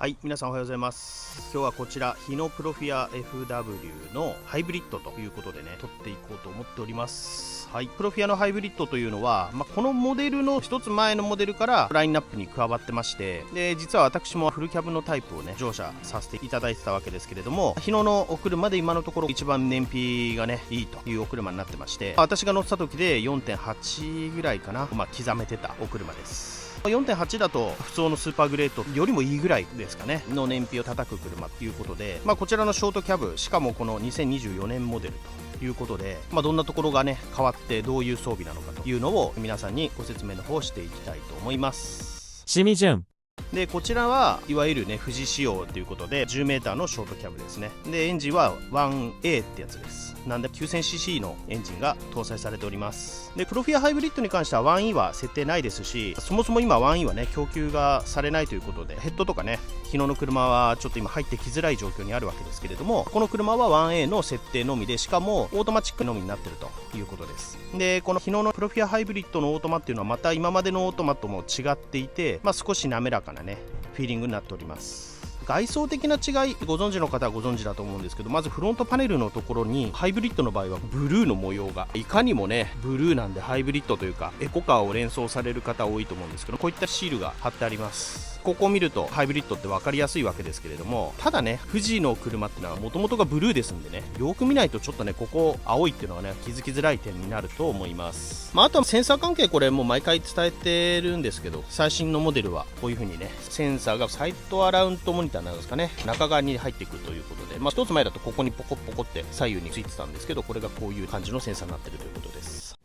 はい、皆さんおはようございます。今日はこちら日野プロフィア FW のハイブリッドということでね、撮っていこうと思っております。はい、プロフィアのハイブリッドというのは、このモデルの一つ前のモデルからラインナップに加わってまして、で実は私もフルキャブのタイプをね乗車させていただいてたわけですけれども、日野のお車で今のところ一番燃費がねいいというお車になってまして、私が乗ってた時で 4.8 ぐらいかな、刻めてたお車です。4.8 だと普通のスーパーグレートよりもいいぐらいですかねの燃費を叩く車ということで、こちらのショートキャブ、しかもこの2024年モデルということで、どんなところがね変わってどういう装備なのかというのを皆さんにご説明の方をしていきたいと思います。しみじゅんでこちらはいわゆるね富士仕様ということで 10m のショートキャブですね。でエンジンは 1A ってやつです。なんで 9000cc のエンジンが搭載されております。でプロフィアハイブリッドに関しては 1E は設定ないですし、そもそも今 1E はね供給がされないということで、ヘッドとかね日野の車はちょっと今入ってきづらい状況にあるわけですけれども、この車は 1A の設定のみで、しかもオートマチックのみになっているということです。でこの日野のプロフィアハイブリッドのオートマっていうのはまた今までのオートマとも違っていて、少し滑らかなねフィーリングになっております。外装的な違いご存知の方はご存知だと思うんですけど、まずフロントパネルのところにハイブリッドの場合はブルーの模様が、いかにもねブルーなんでハイブリッドというかエコカーを連想される方多いと思うんですけど、こういったシールが貼ってあります。ここを見るとハイブリッドって分かりやすいわけですけれども、ただね富士の車っていうのはもともとがブルーですんでね、よく見ないとちょっとねここ青いっていうのはね気づきづらい点になると思います。あとはセンサー関係、これもう毎回伝えてるんですけど、最新のモデルはこういう風にねセンサーがサイトアラウンドモニターなんですかね、中側に入ってくるということで、一つ前だとここにポコポコって左右についてたんですけど、これがこういう感じのセンサーになってるということです。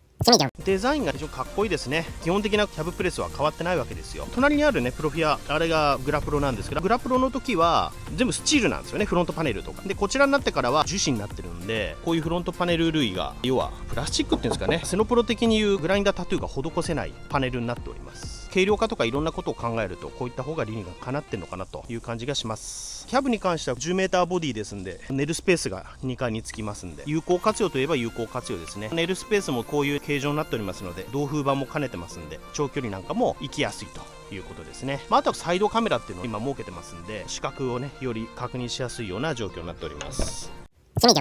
デザインが非常にかっこいいですね。基本的なキャブプレスは変わってないわけですよ。隣にあるねプロフィア、あれがグラプロなんですけど、グラプロの時は全部スチールなんですよね、フロントパネルとかで。こちらになってからは樹脂になってるんで、こういうフロントパネル類が要はプラスチックっていうんですかね、セノプロ的にいうグラインダータトゥーが施せないパネルになっております。軽量化とかいろんなことを考えるとこういった方が理にがかなってんのかなという感じがします。キャブに関しては 10m ボディですんで、寝るスペースが2階につきますんで、有効活用といえば有効活用ですね。寝るスペースもこういう形状になっておりますので、同封板も兼ねてますんで、長距離なんかも行きやすいということですね。あとはサイドカメラっていうのを今設けてますんで、視覚をねより確認しやすいような状況になっております。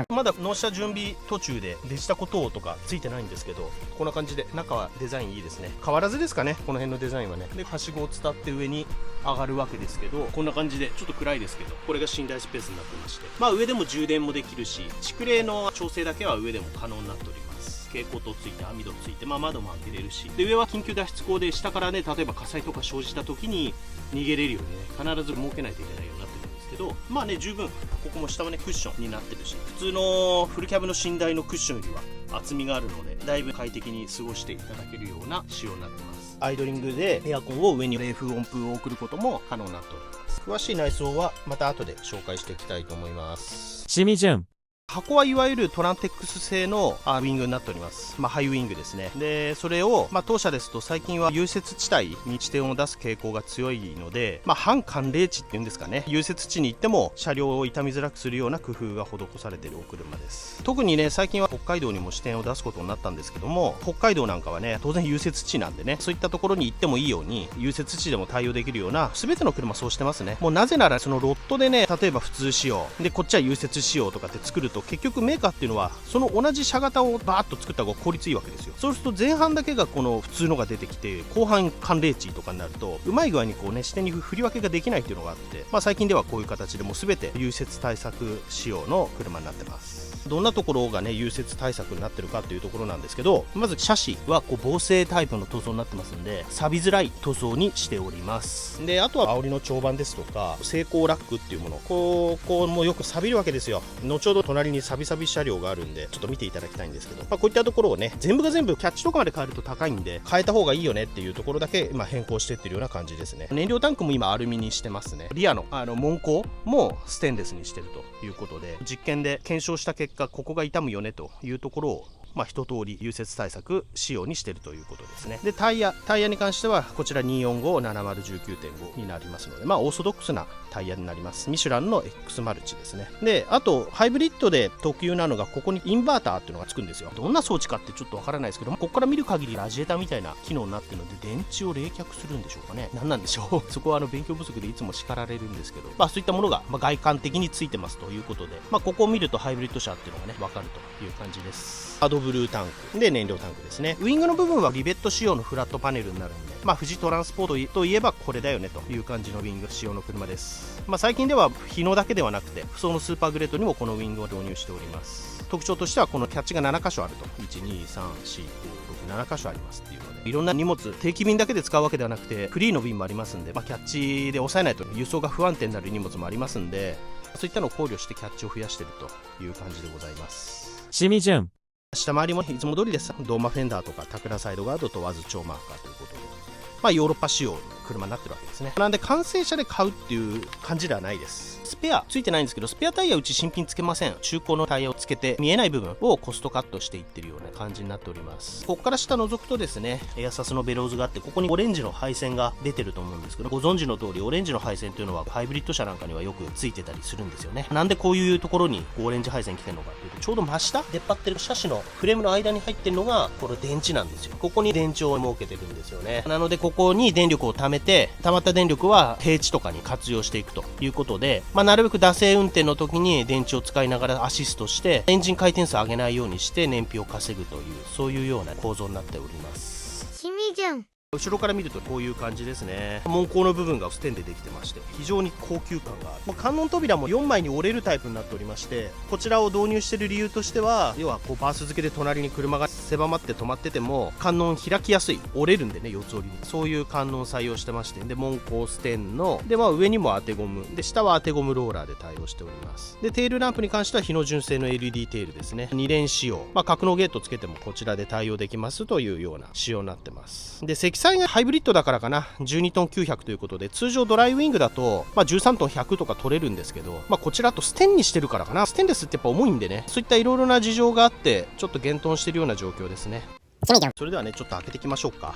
まだ納車準備途中でデジタコ等とかついてないんですけど、こんな感じで中はデザインいいですね。変わらずですかね、この辺のデザインはね。ではしごを伝って上に上がるわけですけど、こんな感じでちょっと暗いですけど、これが寝台スペースになってまして、上でも充電もできるし、蓄冷の調整だけは上でも可能になっております。蛍光灯ついて網戸ついて、窓も開けれるし、で上は緊急脱出口で、下からね例えば火災とか生じた時に逃げれるようにね必ず設けないといけないようになってるんですけど、十分ここも下はねクッションになってるし、普通のフルキャブの寝台のクッションよりは厚みがあるので、だいぶ快適に過ごしていただけるような仕様になってます。アイドリングでエアコンを上に冷風温風を送ることも可能になっております。詳しい内装はまた後で紹介していきたいと思います。しみじゅん箱はいわゆるトランテックス製のウィングになっております。ハイウィングですね。でそれを、当社ですと最近は融雪地帯に地点を出す傾向が強いので、半寒冷地っていうんですかね、融雪地に行っても車両を傷みづらくするような工夫が施されているお車です。特にね最近は北海道にも支店を出すことになったんですけども、北海道なんかはね当然融雪地なんでね、そういったところに行ってもいいように融雪地でも対応できるような全ての車そうしてますね。もうなぜならそのロットでね、例えば普通仕様でこっちは融雪仕様とかって作ると、結局メーカーっていうのはその同じ車型をバーッと作った方が効率いいわけですよ。そうすると前半だけがこの普通のが出てきて、後半寒冷地とかになるとうまい具合にこうね視点に振り分けができないっていうのがあって、最近ではこういう形でもう全て融雪対策仕様の車になってます。どんなところがね融雪対策になってるかというところなんですけど、まずシャシはこう防水タイプの塗装になってますんで、錆びづらい塗装にしております。であとは煽りの長板ですとか成功ラックっていうもの、ここもよく錆びるわけですよ。後ほど隣に錆び錆び車両があるんでちょっと見ていただきたいんですけど、こういったところをね全部が全部キャッチとかまで変えると高いんで、変えた方がいいよねっていうところだけ変更してってるような感じですね。燃料タンクも今アルミにしてますね。リアの門高もステンレスにしてるということで、実験で検証した結果ここが傷むよねというところを一通り融雪対策仕様にしているということですね。でタイヤに関してはこちら 245-7019.5 になりますので、オーソドックスなタイヤになります。ミシュランの X マルチですね。であとハイブリッドで特有なのが、ここにインバーターっていうのがつくんですよ。どんな装置かってちょっとわからないですけど、ここから見る限りラジエーターみたいな機能になっているので、電池を冷却するんでしょうかね。何なんでしょうそこは勉強不足でいつも叱られるんですけど、そういったものが外観的についてますということで、ここを見るとハイブリッド車っていうのがね分かるという感じです。アドブルータンクで燃料タンクですね。ウイングの部分はリベット仕様のフラットパネルになるんで、富士トランスポートといえばこれだよねという感じのウイング仕様の車です。最近では日野だけではなくて、不走のスーパーグレードにもこのウイングを導入しております。特徴としてはこのキャッチが7箇所あると、1234567箇所ありますっていうので、いろんな荷物、定期便だけで使うわけではなくてフリーの便もありますんで、キャッチで抑えないと輸送が不安定になる荷物もありますんで、そういったのを考慮してキャッチを増やしているという感じでございます。しみじゅん下回りもいつも通りです。ドーマフェンダーとかタクラサイドガードとワズ超マーカーということで、ヨーロッパ仕様の車になってるわけですね。なんで完成車で買うっていう感じではないです。スペアついてないんですけど、スペアタイヤうち新品つけません。中古のタイヤをつけて見えない部分をコストカットしていってるような感じになっております。ここから下覗くとですね、エアサスのベローズがあって、ここにオレンジの配線が出てると思うんですけど、ご存知の通りオレンジの配線というのはハイブリッド車なんかにはよくついてたりするんですよね。なんでこういうところにオレンジ配線来てるのかっていうと、ちょうど真下出っ張ってるシャシのフレームの間に入ってるのがこの電池なんですよ。ここに電池を設けてるんですよね。なのでここに電力を貯めて、溜まった電力は平地とかに活用していくということで、なるべく惰性運転の時に電池を使いながらアシストしてエンジン回転数を上げないようにして燃費を稼ぐという、そういうような構造になっております。しみじゅん。後ろから見るとこういう感じですね。門高の部分がステンでできてまして、非常に高級感がある。観音扉も4枚に折れるタイプになっておりまして、こちらを導入している理由としては、要はバース付けで隣に車が狭まって止まってても観音開きやすい、折れるんでね、四つ折りに、そういう観音を採用してまして、で門高ステンので、上にも当てゴムで、下は当てゴムローラーで対応しております。でテールランプに関しては日野純正の LED テールですね。2連仕様、格納ゲートつけてもこちらで対応できますというような仕様になってます。で積載がハイブリッドだからかな、12トン900ということで、通常ドライウィングだと、13トン100とか取れるんですけど、こちらとステンにしてるからかな。ステンレスってやっぱ重いんでね、そういったいろいろな事情があってちょっと減トンしてるような状況ですね。それではね、ちょっと開けていきましょうか。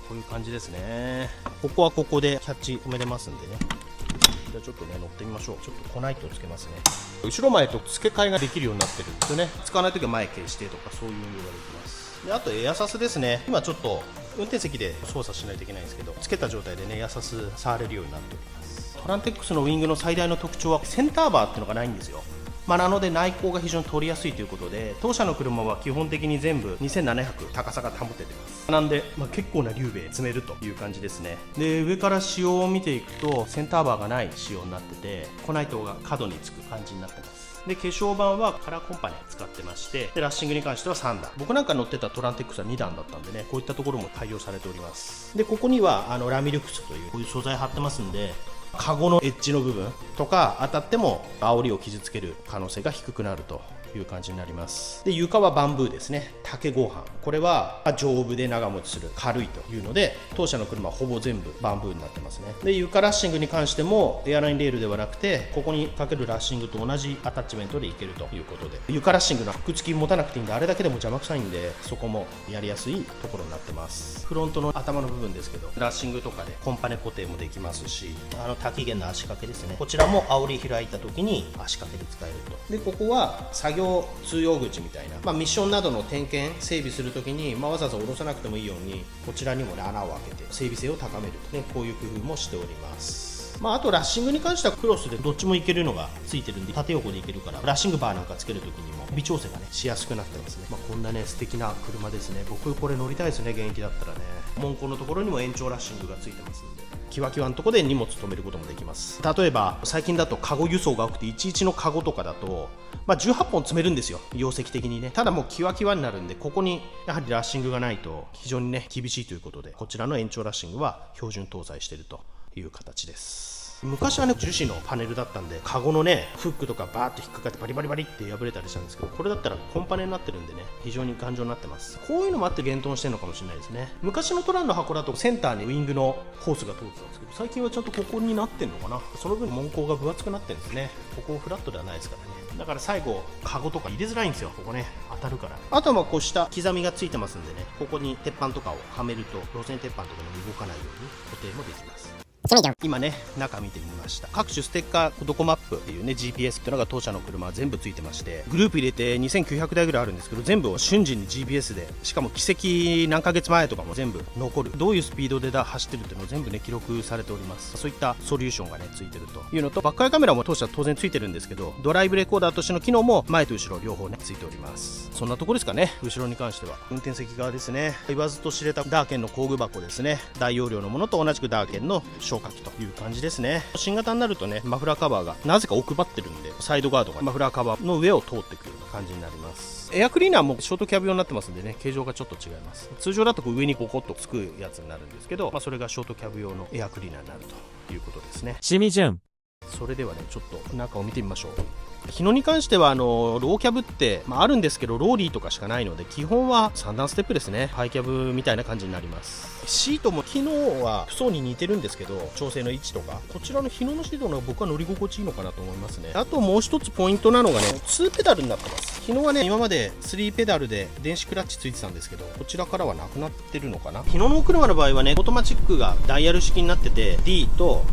こういう感じですね。ここはここでキャッチ止めれますんでね。じゃあちょっとね乗ってみましょう。ちょっとコナイトをつけますね。後ろ前と付け替えができるようになってるんですよね。使わないときは前消してとか、そういう運用ができます。であとエアサスですね。今ちょっと運転席で操作しないといけないんですけど、つけた状態でねエアサス触れるようになっております。トランテックスのウイングの最大の特徴はセンターバーっていうのがないんですよ。なので内向が非常に取りやすいということで、当社の車は基本的に全部2700高さが保ててます。なんで、結構な粒米積めるという感じですね。で上から仕様を見ていくとセンターバーがない仕様になってて、コナイトが角につく感じになってます。で化粧板はカラーコンパネ使ってまして、でラッシングに関しては3段、僕なんか乗ってたトランテックスは2段だったんでね、こういったところも対応されております。でここにはラミルクスというこういう素材貼ってますんで、カゴのエッジの部分とか当たっても煽りを傷つける可能性が低くなるという感じになります。で床はバンブーですね。竹合板、これは丈夫で長持ちする、軽いというので、当社の車はほぼ全部バンブーになってますね。で床ラッシングに関してもエアラインレールではなくて、ここにかけるラッシングと同じアタッチメントでいけるということで、床ラッシングのフック付き持たなくていいんで、あれだけでも邪魔くさいんで、そこもやりやすいところになってます。フロントの頭の部分ですけど、ラッシングとかでコンパネ固定もできますし、多機弦の足掛けですね、こちらも煽り開いた時に足掛けで使えると。でここは作業通用口みたいな、ミッションなどの点検整備するときに、わざわざ下ろさなくてもいいようにこちらにも、穴を開けて整備性を高めると、こういう工夫もしております。あとラッシングに関してはクロスでどっちもいけるのがついてるんで、縦横でいけるからラッシングバーなんかつけるときにも微調整がねしやすくなってますね。こんなね素敵な車ですね。僕これ乗りたいですね、現役だったらね。門高のところにも延長ラッシングがついてますんで、キワキワのところで荷物止めることもできます。例えば最近だとカゴ輸送が多くて、11のカゴとかだと18本積めるんですよ、容積的にね。ただもうキワキワになるんで、ここにやはりラッシングがないと非常にね厳しいということで、こちらの延長ラッシングは標準搭載しているという形です。昔はね樹脂のパネルだったんで、カゴのねフックとかバーッと引っかかってバリバリバリって破れたりしたんですけど、これだったらコンパネになってるんでね、非常に頑丈になってます。こういうのもあって現存してるのかもしれないですね。昔のトランの箱だとセンターにウィングのホースが通ってたんですけど、最近はちゃんとここになってんのかな。その分紋工が分厚くなってるんですね。ここフラットではないですからね。だから最後カゴとか入れづらいんですよ、ここね当たるから。あとはまあこうした刻みがついてますんでね、ここに鉄板とかをはめると路線鉄板とかに動かないように固定もできます。今ね中見てみました。各種ステッカー、ドコマップっていうね GPS っていうのが当社の車は全部ついてまして、グループ入れて2900台ぐらいあるんですけど、全部を瞬時に GPS で、しかも軌跡何ヶ月前とかも全部残る、どういうスピードで走ってるっていうのを全部ね記録されております。そういったソリューションがねついてるというのと、バックアイカメラも当社当然ついてるんですけど、ドライブレコーダーとしての機能も前と後ろ両方ねついております。そんなところですかね。後ろに関しては運転席側ですね。言わずと知れたダーケンの工具箱ですね。大容量のものと同じくダーケンの消火器という感じですね。新型になるとねマフラーカバーがなぜか奥張ってるんで、サイドガードがマフラーカバーの上を通ってくるような感じになります。エアクリーナーもショートキャブ用になってますんでね、形状がちょっと違います。通常だと上にココッとつくやつになるんですけど、それがショートキャブ用のエアクリーナーになるということですね。しみじゅん。それではねちょっと中を見てみましょう。日野に関してはローキャブって、あるんですけどローリーとかしかないので、基本は3段ステップですね。ハイキャブみたいな感じになります。シートも機能は層に似てるんですけど、調整の位置とかこちらの日野のシートの僕は乗り心地いいのかなと思いますね。あともう一つポイントなのがね、2ペダルになってます。日野はね今まで3ペダルで電子クラッチついてたんですけど、こちらからはなくなってるのかな。日野のお車の場合はねオートマチックがダイヤル式になってて、 D と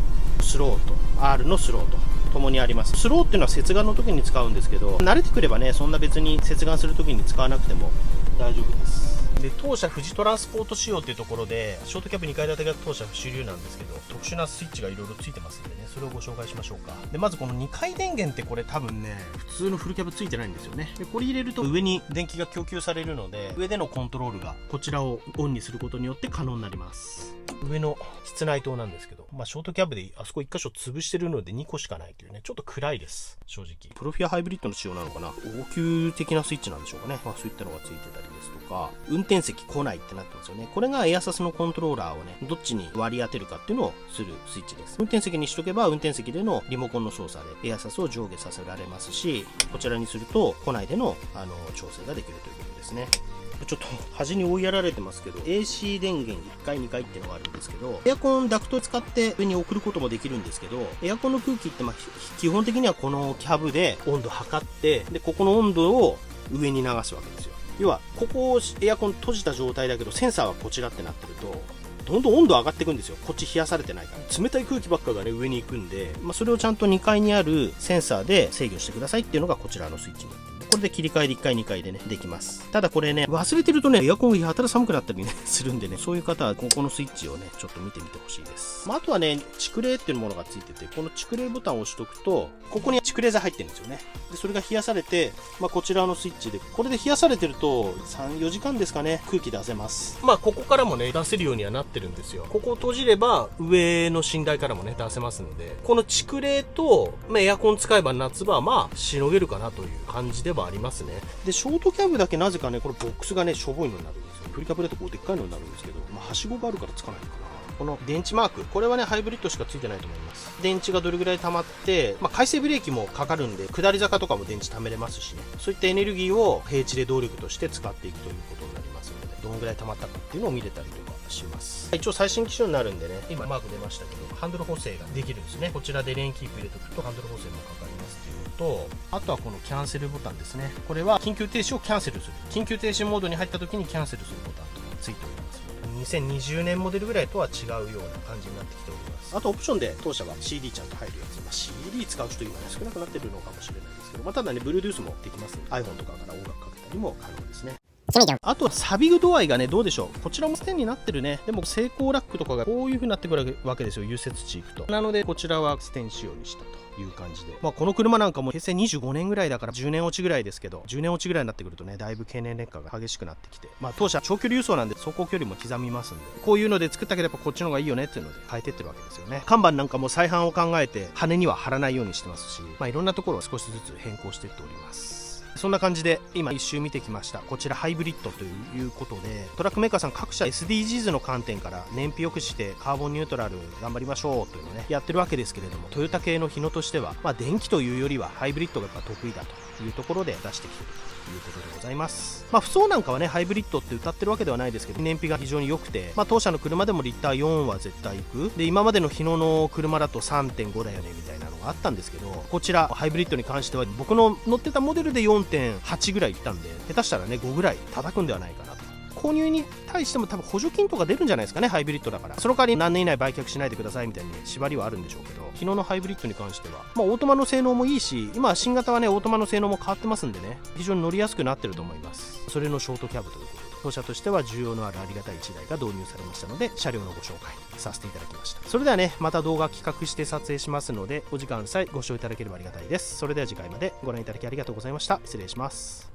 スローと R のスローと共にあります。スローっていうのは接岸の時に使うんですけど、慣れてくればねそんな別に接岸する時に使わなくても大丈夫です。で当社富士トランスポート仕様っていうところで、ショートキャブ2階建てが当社主流なんですけど、特殊なスイッチがいろいろついてますんでね、それをご紹介しましょうか。でまずこの2階電源ってこれ多分ね普通のフルキャブついてないんですよね。でこれ入れると上に電気が供給されるので、上でのコントロールがこちらをオンにすることによって可能になります。上の室内灯なんですけど、ショートキャブであそこ1箇所潰してるので2個しかないというね、ちょっと暗いです正直。プロフィアハイブリッドの仕様なのかな、応急的なスイッチなんでしょうかね。そういったのがついてたりですとか、運転席来ないってなってますよね。これがエアサスのコントローラーをねどっちに割り当てるかっていうのをするスイッチです。運転席にしとけば運転席でのリモコンの操作でエアサスを上下させられますし、こちらにすると来ないでの調整ができるということですね。ちょっと端に追いやられてますけど、 AC 電源1回2回っていうのがあるんですけど、エアコンダクトを使って上に送ることもできるんですけど、エアコンの空気って基本的にはこのキャブで温度測って、でここの温度を上に流すわけですよ。要はここをエアコン閉じた状態だけどセンサーはこちらってなってると、どんどん温度上がっていくんですよ。こっち冷やされてないから、冷たい空気ばっかがね上に行くんで、それをちゃんと2階にあるセンサーで制御してくださいっていうのがこちらのスイッチになってる。これで切り替えで1回2回でねできます。ただこれね忘れてるとねエアコンがやたら寒くなったりねするんでね、そういう方はここのスイッチをねちょっと見てみてほしいです。あとはね蓄冷っていうものがついてて、この蓄冷ボタンを押しとくとここに蓄冷剤入ってるんですよね。でそれが冷やされて、こちらのスイッチでこれで冷やされてると 3,4 時間ですかね空気出せます。ここからもね出せるようにはなってるんですよ。ここを閉じれば上の寝台からもね出せますので、この蓄冷と、エアコン使えば夏場はしのげるかなという感じではありますね。でショートキャブだけなぜかねこれボックスがねしょぼいのになるんですよ。フルキャブだとこうでっかいのになるんですけど、はしごがあるからつかないのかな。この電池マーク、これはねハイブリッドしかついてないと思います。電池がどれぐらい溜まって、回生ブレーキもかかるんで下り坂とかも電池溜めれますしね、そういったエネルギーを平地で動力として使っていくということになりますので、どのぐらい溜まったかっていうのを見れたりとかします。一応最新機種になるんでね、今マーク出ましたけどハンドル補正ができるんですね。こちらでレーンキープ入れておくとハンドル補正もかかりますっていうのと、あとはこのキャンセルボタンですね。これは緊急停止をキャンセルする、緊急停止モードに入った時にキャンセルするボタンとかついておりますので、2020年モデルぐらいとは違うような感じになってきております。あとオプションで当社は CD ちゃんと入るやつ、CD 使う人今ね少なくなってるのかもしれないですけど、ただね Bluetooth もできますので iPhone とかから音楽かけたりも可能ですね。あとはサビ度合いがねどうでしょう。こちらもステンになってるね。でも成功ラックとかがこういう風になってくるわけですよ、融雪地行くと。なのでこちらはステン仕様にしたという感じで、この車なんかも平成25年ぐらいだから10年落ちぐらいですけど、10年落ちぐらいになってくるとねだいぶ経年劣化が激しくなってきて、当社長距離輸送なんで走行距離も刻みますんで、こういうので作ったければこっちの方がいいよねっていうので変えてってるわけですよね。看板なんかも再販を考えて羽には貼らないようにしてますし、いろんなところを少しずつ変更していっております。そんな感じで今一周見てきました。こちらハイブリッドということで、トラックメーカーさん各社 SDGs の観点から燃費良くしてカーボンニュートラル頑張りましょうというのをねやってるわけですけれども、トヨタ系の日野としては、電気というよりはハイブリッドがやっぱ得意だというところで出してきているということでございます。不走なんかはねハイブリッドって歌ってるわけではないですけど、燃費が非常に良くて、当社の車でもリッター4は絶対行くで、今までの日野の車だと 3.5 だよねみたいなのがあったんですけど、こちらハイブリッドに関しては僕の乗ってたモデルで 4.8 ぐらいいったんで、下手したらね5ぐらい叩くんではないかなと。購入に対しても多分補助金とか出るんじゃないですかね、ハイブリッドだから。その代わり何年以内売却しないでくださいみたいに縛りはあるんでしょうけど、昨日のハイブリッドに関してはオートマの性能もいいし、今新型はねオートマの性能も変わってますんでね、非常に乗りやすくなってると思います。それのショートキャブということで、当社としては需要のあるありがたい1台が導入されましたので、車両のご紹介させていただきました。それではね、また動画企画して撮影しますので、お時間さえご視聴いただければありがたいです。それでは次回までご覧いただきありがとうございました。失礼します。